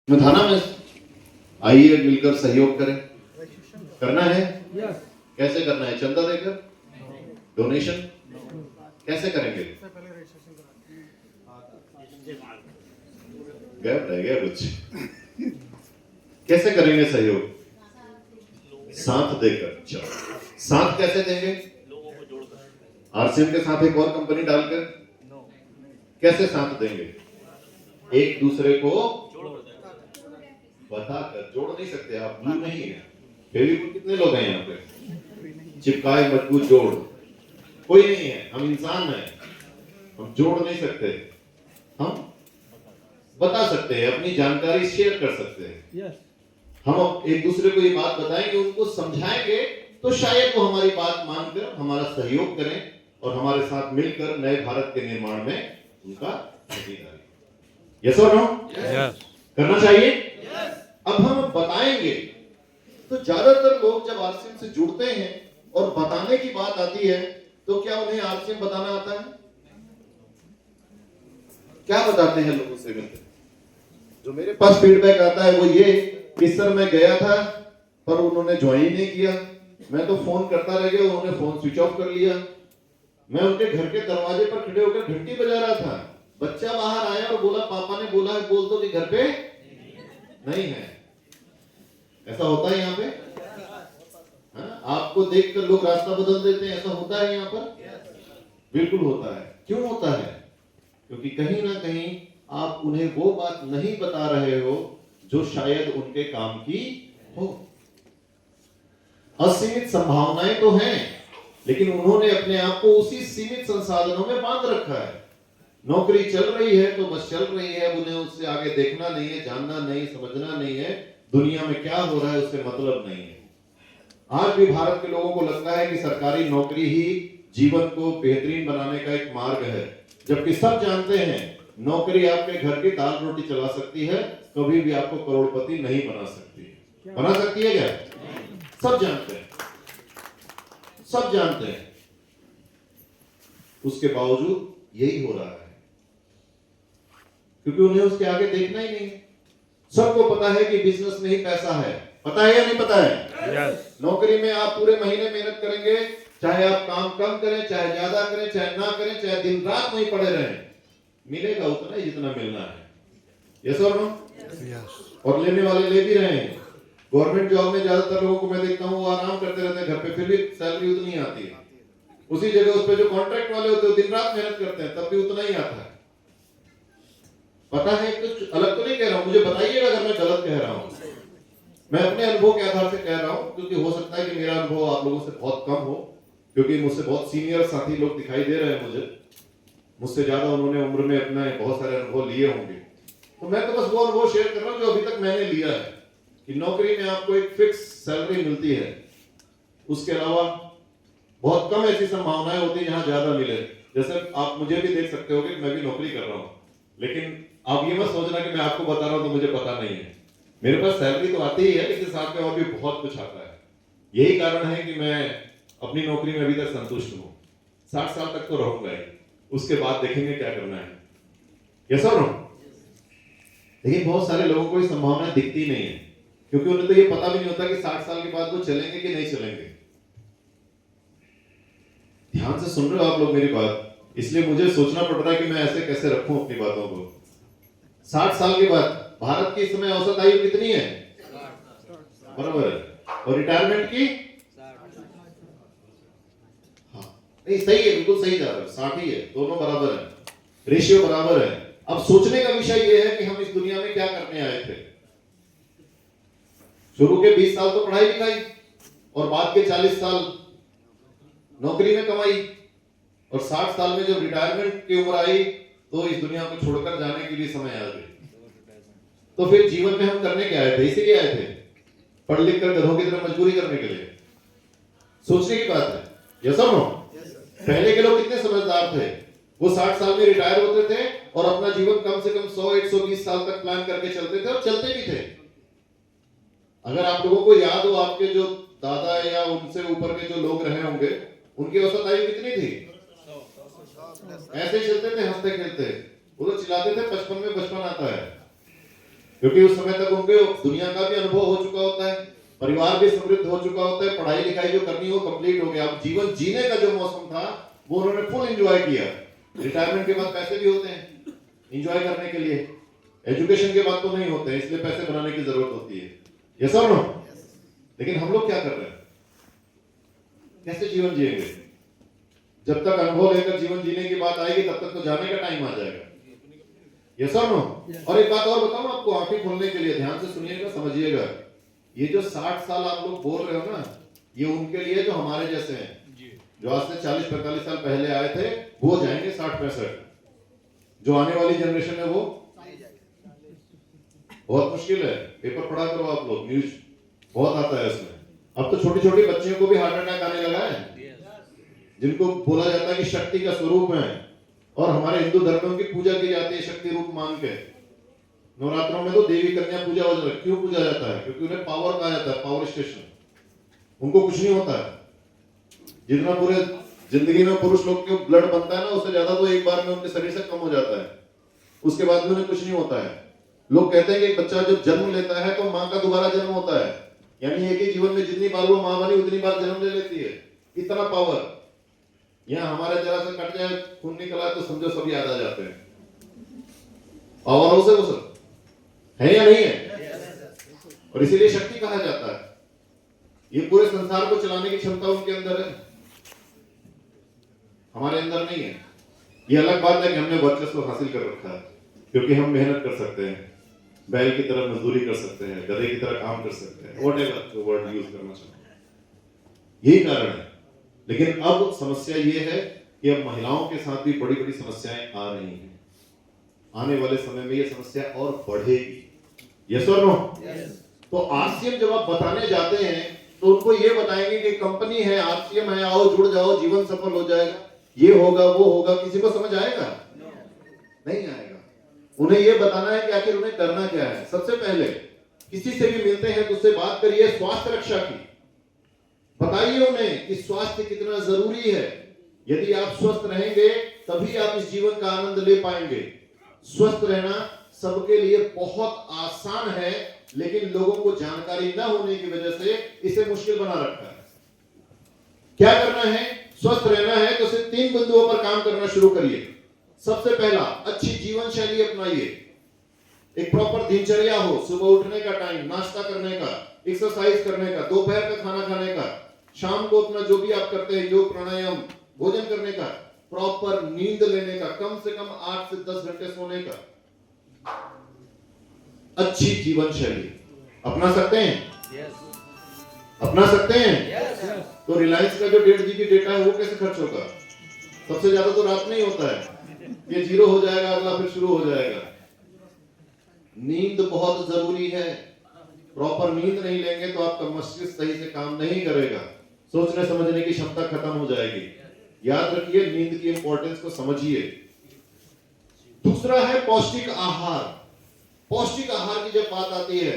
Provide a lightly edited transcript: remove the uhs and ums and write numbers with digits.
थाना में आइए मिलकर सहयोग करें। करना है? कैसे करना है? चंदा देकर? डोनेशन? कैसे करेंगे? गैप रह गया कुछ। कैसे करेंगे सहयोग? साथ देकर। चलो, साथ कैसे देंगे? आरसीएम के साथ एक और कंपनी डालकर कैसे साथ देंगे? एक दूसरे को बताकर। जोड़ नहीं सकते आप, ग्लू नहीं है। फेविकोल कितने लोग हैं यहाँ पे? चिपकाए मजबूत जोड़ कोई नहीं है। हम इंसान हैं, हम जोड़ नहीं सकते, हम बता सकते हैं, अपनी जानकारी शेयर कर सकते हैं। हम एक दूसरे को ये बात बताएंगे, उनको समझाएंगे, तो शायद वो हमारी बात मानकर हमारा सहयोग करें और हमारे साथ मिलकर नए भारत के निर्माण में उनका भागीदारी। यस और नो? करना चाहिए। अब हम बताएंगे तो ज्यादातर लोग जब आरसीएम से जुड़ते हैं और बताने की बात आती है तो क्या उन्हें आरसीएम बताना आता है? क्या बताते हैं लोगों से मिलकर? जो मेरे पास फीडबैक आता है वो ये कि सर मैं गया था पर उन्होंने ज्वाइन नहीं किया, मैं तो फोन करता रह गया, उन्होंने फोन स्विच ऑफ कर लिया, मैं उनके घर के दरवाजे पर खड़े होकर घंटी बजा रहा था, बच्चा बाहर आया और बोला पापा ने बोला है बोल दो कि घर पे नहीं है। ऐसा होता है यहाँ पे? आपको देखकर लोग रास्ता बदल देते हैं, ऐसा होता है यहाँ पर? बिल्कुल होता है। क्यों होता है? क्योंकि कहीं ना कहीं आप उन्हें वो बात नहीं बता रहे हो जो शायद उनके काम की हो। असीमित संभावनाएं तो हैं, लेकिन उन्होंने अपने आप को उसी सीमित संसाधनों में बांध रखा है। नौकरी चल रही है तो बस चल रही है, उन्हें उससे आगे देखना नहीं है, जानना नहीं, समझना नहीं है, दुनिया में क्या हो रहा है उससे मतलब नहीं है। आज भी भारत के लोगों को लगता है कि सरकारी नौकरी ही जीवन को बेहतरीन बनाने का एक मार्ग है, जबकि सब जानते हैं नौकरी आपके घर की दाल रोटी चला सकती है, कभी भी आपको करोड़पति नहीं बना सकती है। बना सकती है क्या? सब जानते हैं, सब जानते हैं। उसके बावजूद यही हो रहा है क्योंकि उन्हें उसके आगे देखना ही नहीं है। सबको पता है कि बिजनेस में ही पैसा है। पता है या नहीं पता है? नौकरी में आप पूरे महीने मेहनत करेंगे, चाहे आप काम कम करें, चाहे ज्यादा करें, चाहे ना करें, चाहे दिन रात वहीं पड़े रहें, मिलेगा उतना ही जितना मिलना है। यस और नो? और लेने वाले ले भी रहे हैं। गवर्नमेंट जॉब में ज्यादातर लोगों को मैं देखता हूँ वो आराम करते रहते हैं घर पे, फिर भी सैलरी उतनी आती है। उसी जगह उस पे जो कॉन्ट्रैक्ट वाले होते हैं दिन रात मेहनत करते हैं, तब भी उतना ही आता है। पता है? कुछ अलग तो नहीं कह रहा हूं, मुझे बताइएगा अगर मैं गलत कह रहा हूं। मैं अपने अनुभव के आधार से कह रहा हूं, क्योंकि हो सकता है कि मेरा अनुभव आप लोगों से बहुत कम हो, क्योंकि मुझसे बहुत सीनियर साथी लोग दिखाई दे रहे हैं मुझसे ज्यादा उन्होंने उम्र में अपने बहुत सारे अनुभव लिए होंगे। तो मैं तो बस वो अनुभव शेयर कर रहा हूं जो अभी तक मैंने लिया है, कि नौकरी में आपको एक फिक्स सैलरी मिलती है, उसके अलावा बहुत कम ऐसी संभावनाएं होती है जहां ज्यादा मिले। जैसे आप मुझे भी देख सकते हो कि मैं भी नौकरी कर रहा हूं, लेकिन आप ये मत सोचना कि मैं आपको बता रहा हूं तो मुझे पता नहीं है। मेरे पास सैलरी तो आती ही है, लेकिन साथ में और भी बहुत कुछ आता है। यही कारण है कि मैं अपनी नौकरी में अभी तक संतुष्ट हूं। 60 साल तक तो रहूंगा ही, उसके बाद देखेंगे क्या करना है। यस और नो? लेकिन बहुत सारे लोगों को ये संभावना दिखती नहीं है, क्योंकि उन्हें तो ये पता भी नहीं होता कि 60 साल के बाद वो चलेंगे कि नहीं चलेंगे। ध्यान से सुन रहे हो आप लोग मेरी बात? इसलिए मुझे सोचना पड़ रहा है कि मैं ऐसे कैसे रखूं अपनी बातों को। 60 साल के बाद भारत की इस समय औसत आयु कितनी है? बराबर है। और रिटायरमेंट की? हाँ, नहीं सही है, बिल्कुल सही जा रहा है, 60 ही है, दोनों बराबर है, रेशियो बराबर है। अब सोचने का विषय यह है कि हम इस दुनिया में क्या करने आए थे। शुरू के 20 साल तो पढ़ाई लिखाई और बाद के 40 साल नौकरी में कमाई, और 60 साल में जब रिटायरमेंट की उम्र आई तो इस दुनिया को छोड़कर जाने के लिए समय आ गया। तो फिर जीवन में हम करने क्या आए थे? इसीलिए आए थे, पढ़ लिख कर गधों की तरह मजदूरी करने के लिए? सोचने की बात है। यस और नो? पहले के लोग कितने समझदार थे, वो 60 साल में रिटायर होते थे और अपना जीवन कम से कम 100-120 साल तक प्लान करके चलते थे, और चलते भी थे। अगर आप लोगों को याद हो, आपके जो दादा या उनसे ऊपर के जो लोग रहे होंगे, उनकी औसत आयु कितनी थी? ऐसे ही चलते थे, हंसते खेलते। वो तो चिल्लाते थे 55 में बचपन आता है। क्योंकि उस समय तक उनके दुनिया का भी अनुभव हो चुका होता है, परिवार भी समृद्ध हो चुका होता है, पढ़ाई लिखाई जो करनी हो कंप्लीट हो गया। अब जीवन जीने का जो मौसम था वो उन्होंने फुल एंजॉय किया। रिटायरमेंट के बाद पैसे भी होते हैं एंजॉय करने के लिए, एजुकेशन के बाद तो नहीं होते हैं, इसलिए पैसे बनाने की जरूरत होती है। यस और नो? लेकिन हम लोग क्या कर रहे हैं? कैसे जीवन जिएंगे? जब तक अनुभव लेकर जीवन जीने की बात आएगी तब तक तो जाने का टाइम आ जाएगा। यस और नो? और एक बात और बताऊं आपको, आंखें खोलने के लिए, ध्यान से सुनिएगा, समझिएगा। ये जो 60 साल आप लोग बोल रहे हो ना, ये उनके लिए जो हमारे जैसे हैं, जो आज से 40-45 साल पहले आए थे, वो जाएंगे 60-65। जो आने वाली जनरेशन है वो बहुत मुश्किल है। पेपर पढ़ा करो आप लोग, न्यूज बहुत आता है इसमें। अब तो छोटी छोटी बच्चियों को भी हार्ट अटैक आने लगा है, जिनको बोला जाता है कि शक्ति का स्वरूप है, और हमारे हिंदू धर्मों की पूजा की जाती है शक्ति रूप मान के। नवरात्रों में तो देवी कन्या पूजा हो जाता है। क्यों पूजा जाता है? क्योंकि उन्हें पावर कहा जाता है, पावर स्टेशन। उनको कुछ नहीं होता है। जितना पूरे जिंदगी में पुरुष लोग के ब्लड बनता है ना, उससे ज्यादा तो एक बार में उनके शरीर से कम हो जाता है, उसके बाद में उन्हें कुछ नहीं होता है। लोग कहते हैं कि एक बच्चा जब जन्म लेता है तो माँ का दोबारा जन्म होता है, यानी एक ही जीवन में जितनी बार वो माँ बनी उतनी बार जन्म ले लेती है। इतना पावर। यहाँ हमारे जरा से कट जाए, खून निकला तो समझो सब याद आ जाते हैं। पावर हाउस है वो सब, है या नहीं है? और इसीलिए शक्ति कहा जाता है। ये पूरे संसार को चलाने की क्षमता उनके अंदर है, हमारे अंदर नहीं है। ये अलग बात है कि हमने वर्चस्व हासिल कर रखा है, क्योंकि हम मेहनत कर सकते हैं, बैल की तरह मजदूरी कर सकते हैं, गधे की तरह काम कर सकते हैं, व्हाटएवर जो वर्ड यूज करना चाहते, यही कारण है। लेकिन अब समस्या ये है कि अब महिलाओं के साथ भी बड़ी बड़ी समस्याएं आ रही हैं। आने वाले समय में ये समस्या और बढ़ेगी। यस और नो? तो आरसीएम जब आप बताने जाते हैं तो उनको ये बताएंगे कि कंपनी है, आरसीएम है, आओ जुड़ जाओ, जीवन सफल हो जाएगा, ये होगा वो होगा। किसी को समझ आएगा? नहीं आएगा। उन्हें ये बताना है कि आखिर उन्हें करना क्या है। सबसे पहले किसी से भी मिलते हैं तो उससे बात करिए स्वास्थ्य रक्षा की। बताइए उन्हें कि स्वास्थ्य कितना जरूरी है। यदि आप स्वस्थ रहेंगे तभी आप इस जीवन का आनंद ले पाएंगे। स्वस्थ रहना सबके लिए बहुत आसान है, लेकिन लोगों को जानकारी न होने की वजह से इसे मुश्किल बना रखा है। क्या करना है? स्वस्थ रहना है तो सिर्फ 3 बिंदुओं पर काम करना शुरू करिए। सबसे पहला, अच्छी जीवन शैली अपनाइए। एक प्रॉपर दिनचर्या हो, सुबह उठने का टाइम, नाश्ता करने का, एक्सरसाइज करने का, दोपहर का खाना खाने का, शाम को अपना जो भी आप करते हैं योग प्राणायाम, भोजन करने का, प्रॉपर नींद लेने का, कम से कम 8 से 10 घंटे सोने का। अच्छी जीवन शैली अपना सकते हैं? अपना सकते हैं? तो रिलायंस का जो 1.5 GB डेटा है वो कैसे खर्च होगा? सबसे ज्यादा तो रात में ही होता है। ये 0 हो जाएगा, अगला फिर शुरू हो जाएगा। नींद बहुत जरूरी है। प्रॉपर नींद नहीं लेंगे तो आपका मस्तिष्क सही से काम नहीं करेगा, सोचने समझने की क्षमता खत्म हो जाएगी। याद रखिए, नींद की इंपॉर्टेंस को समझिए। दूसरा है पौष्टिक आहार। पौष्टिक आहार की जब बात आती है